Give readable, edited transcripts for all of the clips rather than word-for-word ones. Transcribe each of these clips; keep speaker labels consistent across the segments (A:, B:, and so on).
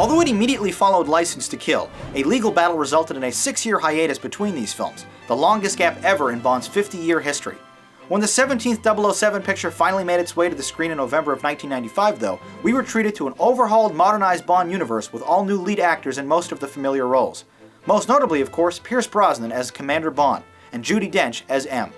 A: Although it immediately followed License to Kill, a legal battle resulted in a 6-year hiatus between these films, the longest gap ever in Bond's 50-year history. When the 17th 007 picture finally made its way to the screen in November of 1995, though, we were treated to an overhauled, modernized Bond universe with all new lead actors in most of the familiar roles. Most notably, of course, Pierce Brosnan as Commander Bond, and Judi Dench as M.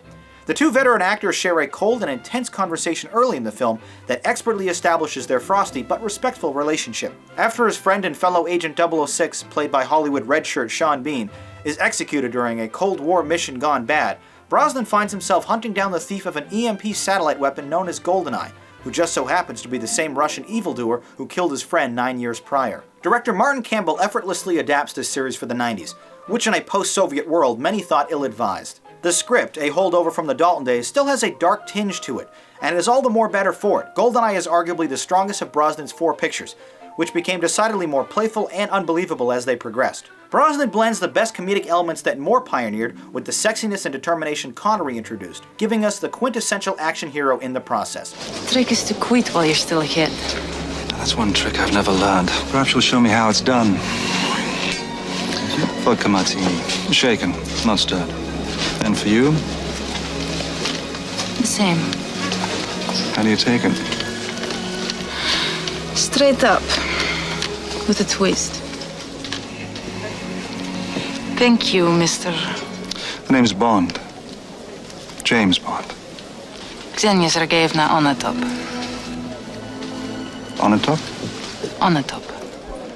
A: The two veteran actors share a cold and intense conversation early in the film that expertly establishes their frosty but respectful relationship. After his friend and fellow Agent 006, played by Hollywood redshirt Sean Bean, is executed during a Cold War mission gone bad, Brosnan finds himself hunting down the thief of an EMP satellite weapon known as GoldenEye, who just so happens to be the same Russian evildoer who killed his friend 9 years prior. Director Martin Campbell effortlessly adapts this series for the 90s, which in a post-Soviet world many thought ill-advised. The script, a holdover from the Dalton days, still has a dark tinge to it, and it is all the more better for it. GoldenEye is arguably the strongest of Brosnan's 4 pictures, which became decidedly more playful and unbelievable as they progressed. Brosnan blends the best comedic elements that Moore pioneered with the sexiness and determination Connery introduced, giving us the quintessential action hero in the process.
B: The trick is to quit while you're still ahead.
C: That's one trick I've never learned. Perhaps you'll show me how it's done. Vodka martini. Shaken, not stirred. And for you?
B: The same.
C: How do you take it?
B: Straight up, with a twist. Thank you, Mr.
C: The name's Bond. James Bond.
B: Ksenia Sergeyevna Onatop.
C: Onatop?
B: Onatop.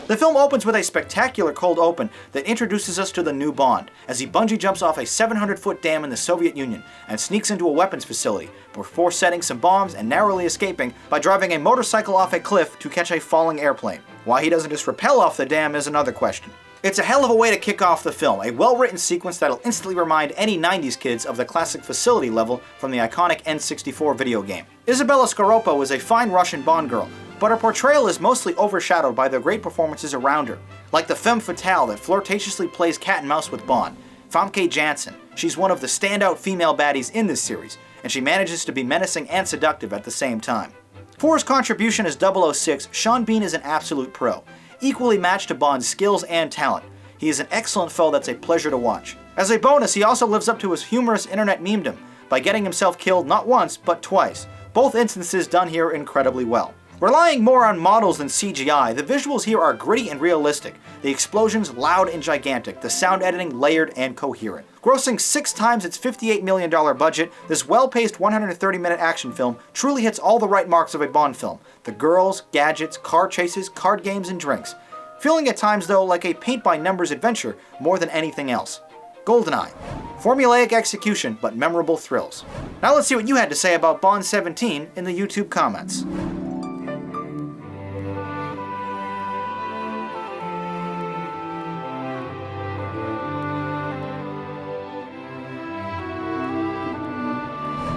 A: The film opens with a spectacular cold open that introduces us to the new Bond, as he bungee jumps off a 700-foot dam in the Soviet Union and sneaks into a weapons facility before setting some bombs and narrowly escaping by driving a motorcycle off a cliff to catch a falling airplane. Why he doesn't just rappel off the dam is another question. It's a hell of a way to kick off the film, a well-written sequence that'll instantly remind any 90s kids of the classic facility level from the iconic N64 video game. Isabella Scoruppa was a fine Russian Bond girl, but her portrayal is mostly overshadowed by the great performances around her, like the femme fatale that flirtatiously plays cat and mouse with Bond, Famke Janssen. She's one of the standout female baddies in this series, and she manages to be menacing and seductive at the same time. For his contribution as 006, Sean Bean is an absolute pro, equally matched to Bond's skills and talent. He is an excellent foe that's a pleasure to watch. As a bonus, he also lives up to his humorous internet memedom by getting himself killed not once, but twice, both instances done here incredibly well. Relying more on models than CGI, the visuals here are gritty and realistic, the explosions loud and gigantic, the sound editing layered and coherent. Grossing 6 times its $58 million budget, this well-paced 130-minute action film truly hits all the right marks of a Bond film: the girls, gadgets, car chases, card games, and drinks. Feeling at times, though, like a paint-by-numbers adventure more than anything else. GoldenEye. Formulaic execution, but memorable thrills. Now let's see what you had to say about Bond 17 in the YouTube comments.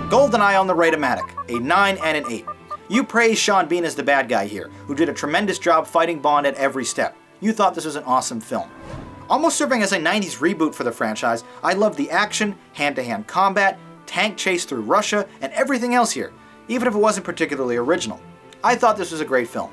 A: GoldenEye on the Rate-O-Matic, a 9 and an 8. You praise Sean Bean as the bad guy here, who did a tremendous job fighting Bond at every step. You thought this was an awesome film. Almost serving as a 90s reboot for the franchise, I loved the action, hand-to-hand combat, tank chase through Russia, and everything else here, even if it wasn't particularly original. I thought this was a great film.